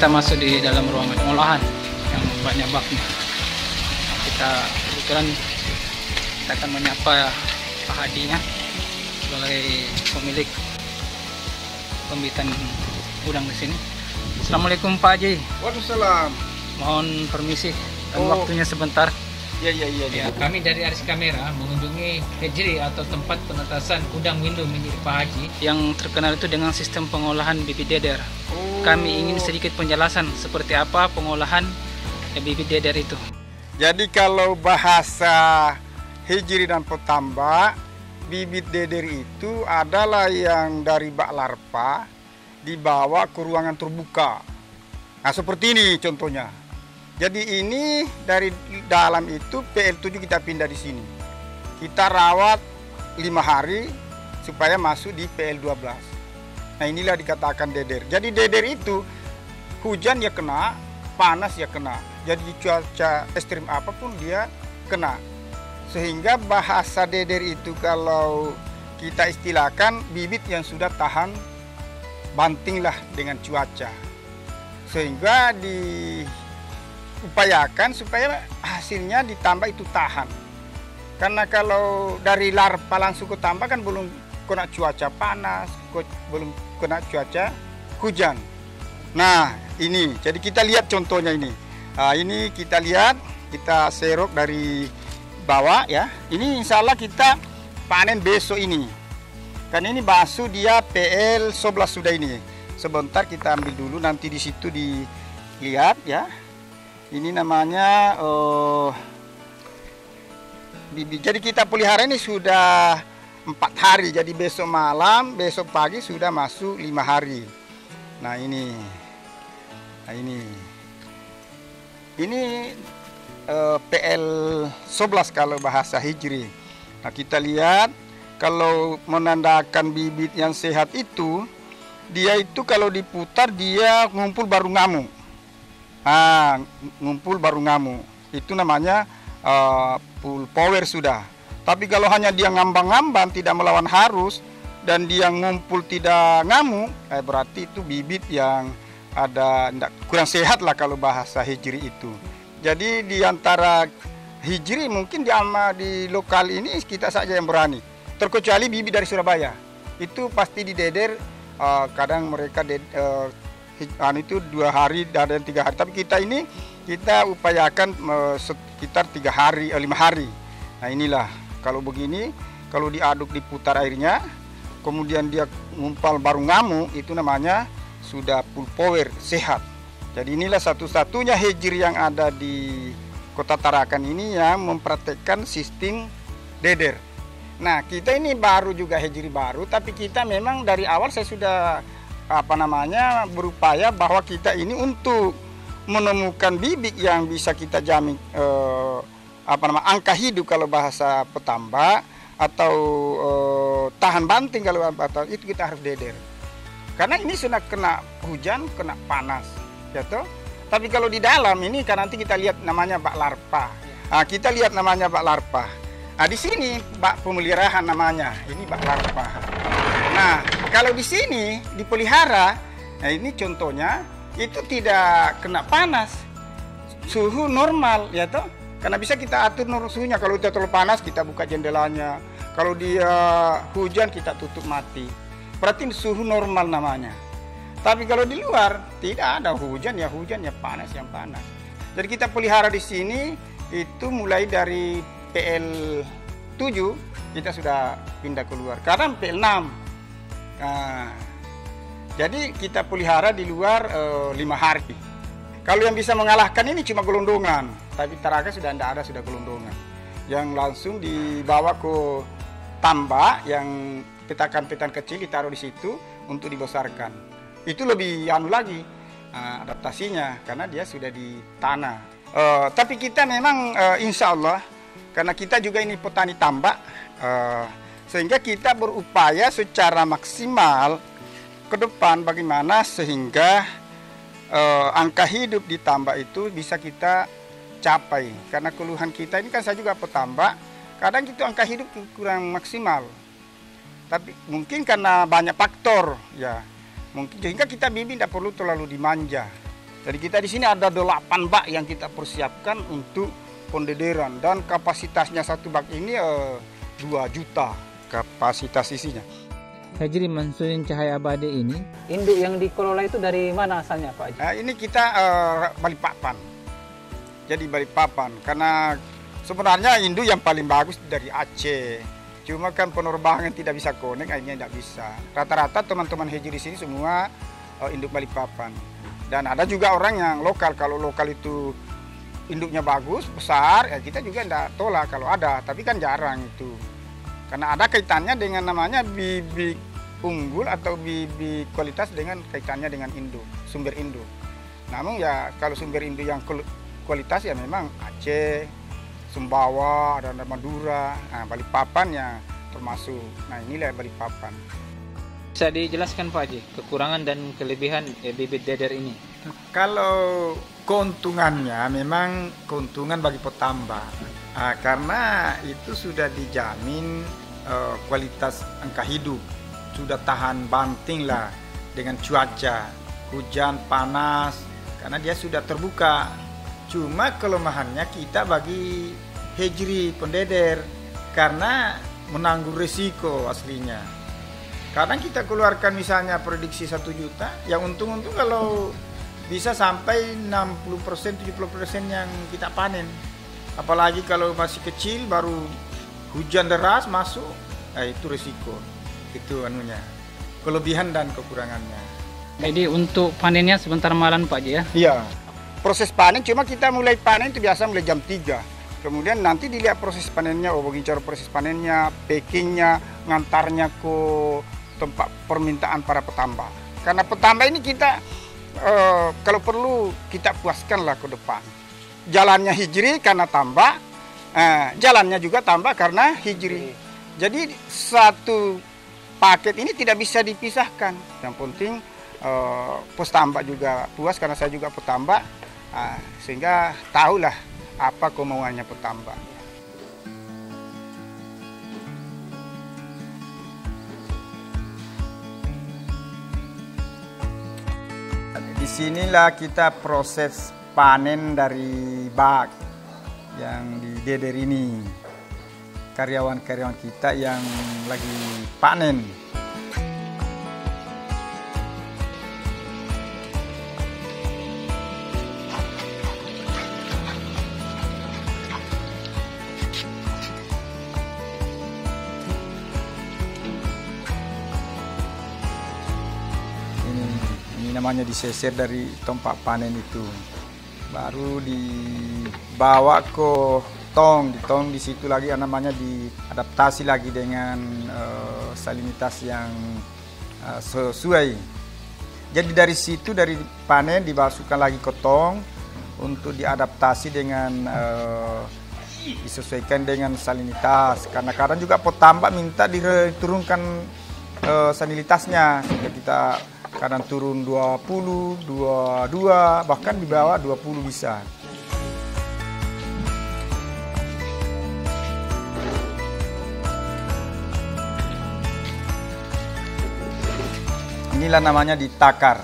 kita masuk di dalam ruangan pengolahan yang banyak baknya. Kita kebetulan kita akan menyapa Pak Hadinya sebagai pemilik pembibitan udang di sini. Assalamualaikum Pak Haji. Waalaikumsalam. Mohon permisi dan waktunya sebentar. Ya. Kami dari Aris Kamera mengunjungi hatchery atau tempat penetasan udang window milik Pak Haji yang terkenal itu dengan sistem pengolahan bibit deder. Kami ingin sedikit penjelasan seperti apa pengolahan bibit deder itu. Jadi kalau bahasa hatchery dan petambak, bibit deder itu adalah yang dari bak larva dibawa ke ruangan terbuka. Nah seperti ini contohnya. Jadi ini dari dalam itu PL7 kita pindah di sini. Kita rawat 5 hari supaya masuk di PL12. Nah inilah dikatakan deder. Jadi deder itu hujan ya kena, panas ya kena. Jadi cuaca ekstrim apapun dia kena. Sehingga bahasa deder itu kalau kita istilahkan bibit yang sudah tahan banting lah dengan cuaca. Sehingga diupayakan supaya hasilnya ditambah itu tahan. Karena kalau dari larva langsung ke tambak kan belum kena cuaca panas, belum kena cuaca hujan. Nah ini, jadi kita lihat contohnya ini. Nah, ini kita lihat, kita serok dari bawah ya. Ini insya Allah kita panen besok ini. Kan ini basuh dia PL11 sudah ini. Sebentar kita ambil dulu, nanti di situ dilihat ya. Ini namanya bibit. Jadi kita pelihara ini sudah 4 hari. Jadi besok malam, besok pagi sudah masuk 5 hari. Nah ini. Nah ini PL11 kalau bahasa hatchery. Nah kita lihat kalau menandakan bibit yang sehat itu, dia itu kalau diputar dia ngumpul baru ngamuk. Ngumpul baru ngamuk. Itu namanya full power sudah. Tapi kalau hanya dia ngambang-ngambang tidak melawan arus dan dia ngumpul tidak ngamuk, berarti itu bibit yang ada kurang sehat lah kalau bahasa hatchery itu. Jadi di antara hatchery mungkin di lokal ini kita saja yang berani. Terkecuali bibit dari Surabaya. Itu pasti dideder, kadang mereka itu 2 hari, ada yang 3 hari. Tapi kita ini kita upayakan sekitar 5 hari. Nah inilah kalau begini, kalau diaduk diputar airnya, kemudian dia ngumpal baru ngamuk, itu namanya sudah full power, sehat. Jadi inilah satu-satunya hatchery yang ada di Kota Tarakan ini yang mempraktekkan sistem deder. Nah kita ini baru juga hatchery baru, tapi kita memang dari awal saya sudah berupaya bahwa kita ini untuk menemukan bibit yang bisa kita jamin angka hidup kalau bahasa petambak atau tahan banting kalau itu kita harus deder. Karena ini sudah kena hujan, kena panas, ya toh. Tapi kalau di dalam ini kan nanti kita lihat namanya bak larva. Nah, kita lihat namanya bak larva. Nah, di sini bak pemeliharaan namanya. Ini bak larva. Nah, kalau di sini dipelihara, nah ini contohnya itu tidak kena panas. Suhu normal, ya toh. Karena bisa kita atur suhunya. Kalau dia terlalu panas, kita buka jendelanya. Kalau dia hujan, kita tutup mati. Berarti suhu normal namanya. Tapi kalau di luar tidak ada hujan ya panas yang panas. Jadi kita pelihara di sini itu mulai dari PL7 kita sudah pindah keluar. Kadang PL6. Nah, jadi kita pelihara di luar 5 hari. Kalau yang bisa mengalahkan ini cuma gelondongan. Tapi Tarakan sudah tidak ada, sudah gelondongan. Yang langsung dibawa ke tambak yang petakan-petakan kecil ditaruh di situ untuk dibesarkan. Itu lebih lagi adaptasinya karena dia sudah di tanah. Tapi kita memang insya Allah karena kita juga ini petani tambak, sehingga kita berupaya secara maksimal ke depan bagaimana sehingga angka hidup di tambak itu bisa kita capai. Karena keluhan kita ini kan saya juga petambak, kadang itu angka hidup kurang maksimal. Tapi mungkin karena banyak faktor ya, mungkin sehingga kita bibit tidak perlu terlalu dimanja. Jadi kita di sini ada 8 bak yang kita persiapkan untuk pendederan dan kapasitasnya satu bak ini 2 juta kapasitas isinya. Hejri Mansurin Cahaya Abadi ini, induk yang dikelola itu dari mana asalnya Pak Haji? Ini kita Balikpapan. Jadi Balikpapan, karena sebenarnya induk yang paling bagus dari Aceh. Cuma kan penerbangan tidak bisa connect, akhirnya tidak bisa. Rata-rata teman-teman Hejri di sini semua induk Balikpapan. Dan ada juga orang yang lokal, kalau lokal itu induknya bagus, besar, ya kita juga tidak tolak kalau ada, tapi kan jarang itu. Karena ada kaitannya dengan namanya bibit unggul atau bibit kualitas dengan kaitannya dengan induk, sumber induk. Namun ya kalau sumber induk yang kualitas ya memang Aceh, Sumbawa, dan Madura, Balikpapan yang termasuk. Nah inilah Balikpapan. Bisa dijelaskan Pak Haji, kekurangan dan kelebihan bibit deder ini? Kalau keuntungannya memang keuntungan bagi petambak, karena itu sudah dijamin kualitas angka hidup, sudah tahan banting lah dengan cuaca, hujan, panas, karena dia sudah terbuka. Cuma kelemahannya kita bagi Hejri pendeder, karena menanggung risiko aslinya. Kadang kita keluarkan misalnya prediksi 1 juta, yang untung-untung kalau bisa sampai 60%, 70% yang kita panen. Apalagi kalau masih kecil, baru hujan deras masuk, itu risiko. Itu anunya, kelebihan dan kekurangannya. Jadi untuk panennya sebentar malam Pak Haji ya? Iya, proses panen cuma kita mulai panen itu biasa mulai jam 3. Kemudian nanti dilihat proses panennya, begini cara proses panennya, packingnya, ngantarnya ke tempat permintaan para petambak. Karena petambak ini kita kalau perlu kita puaskanlah ke depan. Jalannya Hijri karena tambak, jalannya juga tambak karena Hijri. Jadi satu paket ini tidak bisa dipisahkan. Yang penting petambak juga puas karena saya juga petambak, sehingga tahulah apa kemauannya petambak. Disinilah kita proses panen dari bak yang dideder ini. Karyawan-karyawan kita yang lagi panen. Ini namanya diseser dari tempat panen itu. Baru dibawa ke tong di situ lagi namanya diadaptasi lagi dengan salinitas yang sesuai. Jadi dari situ dari panen dimasukkan lagi ke tong untuk diadaptasi dengan disesuaikan dengan salinitas. Karena kadang juga petambak minta diturunkan salinitasnya, sehingga kita kadang turun 20, 22, bahkan di bawah 20 bisa. Inilah namanya ditakar.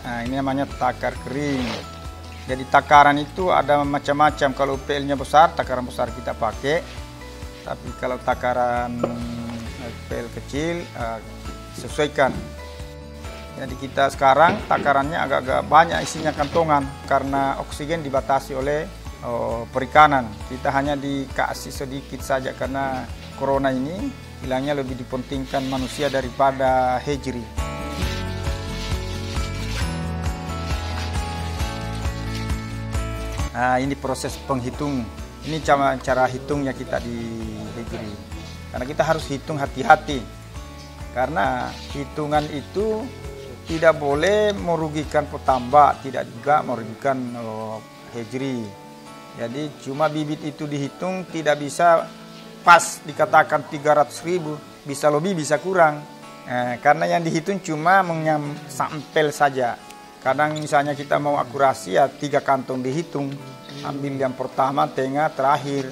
Nah, ini namanya takar kering. Jadi takaran itu ada macam-macam. Kalau PL-nya besar, takaran besar kita pakai. Tapi kalau takaran PL kecil, sesuaikan. Jadi kita sekarang takarannya agak-agak banyak isinya kantongan karena oksigen dibatasi oleh perikanan. Kita hanya dikasih sedikit saja karena corona ini hilangnya lebih dipentingkan manusia daripada Hejri. Nah, ini proses penghitung. Ini cara hitungnya kita di Hejri. Karena kita harus hitung hati-hati. Karena hitungan itu tidak boleh merugikan petambak, tidak juga merugikan Hejri. Jadi cuma bibit itu dihitung tidak bisa pas dikatakan 300.000, bisa lebih bisa kurang. Karena yang dihitung cuma sampel saja. Kadang misalnya kita mau akurasi ya 3 kantong dihitung, ambil yang pertama, tengah, terakhir,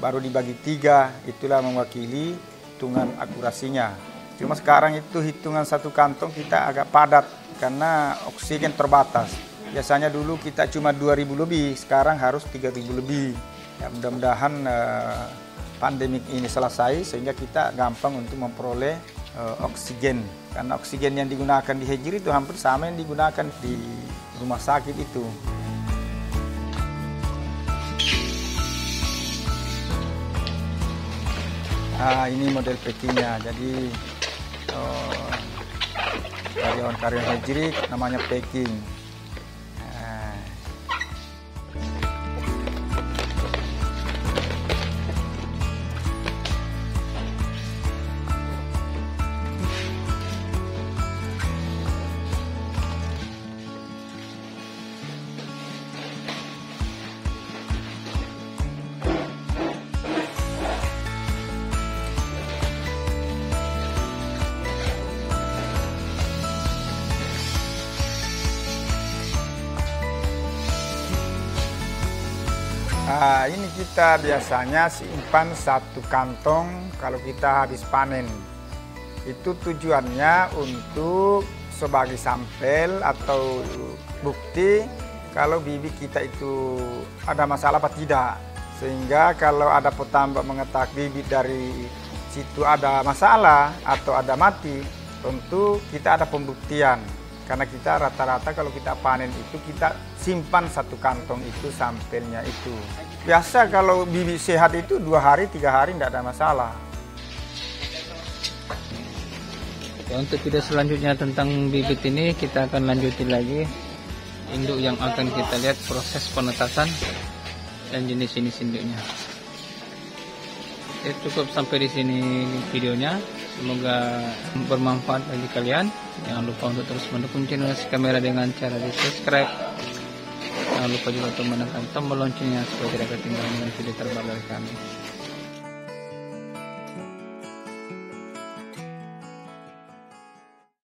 baru dibagi 3, itulah mewakili hitungan akurasinya. Cuma sekarang itu hitungan 1 kantong kita agak padat karena oksigen terbatas. Biasanya dulu kita cuma 2.000 lebih, sekarang harus 3.000 lebih. Ya, mudah-mudahan pandemik ini selesai sehingga kita gampang untuk memperoleh oksigen. Karena oksigen yang digunakan di Hejri itu hampir sama yang digunakan di rumah sakit itu. Nah, ini model packingnya. Jadi karyawan-karyawan Hejri namanya packing. Nah, ini kita biasanya simpan 1 kantong kalau kita habis panen. Itu tujuannya untuk sebagai sampel atau bukti kalau bibit kita itu ada masalah apa tidak. Sehingga kalau ada petambak mengetahui bibit dari situ ada masalah atau ada mati, tentu kita ada pembuktian. Karena kita rata-rata kalau kita panen itu kita simpan 1 kantong itu sampelnya itu. Biasa kalau bibit sehat itu 2 hari 3 hari tidak ada masalah. Ya, untuk video selanjutnya tentang bibit ini kita akan lanjutin lagi induk yang akan kita lihat proses penetasan dan jenis-jenis induknya. Oke, cukup sampai di sini videonya. Semoga bermanfaat bagi kalian. Jangan lupa untuk terus mendukung channel Kamera dengan cara di subscribe. Jangan lupa juga untuk menekan tombol loncengnya supaya tidak ketinggalan dengan video terbaru dari kami.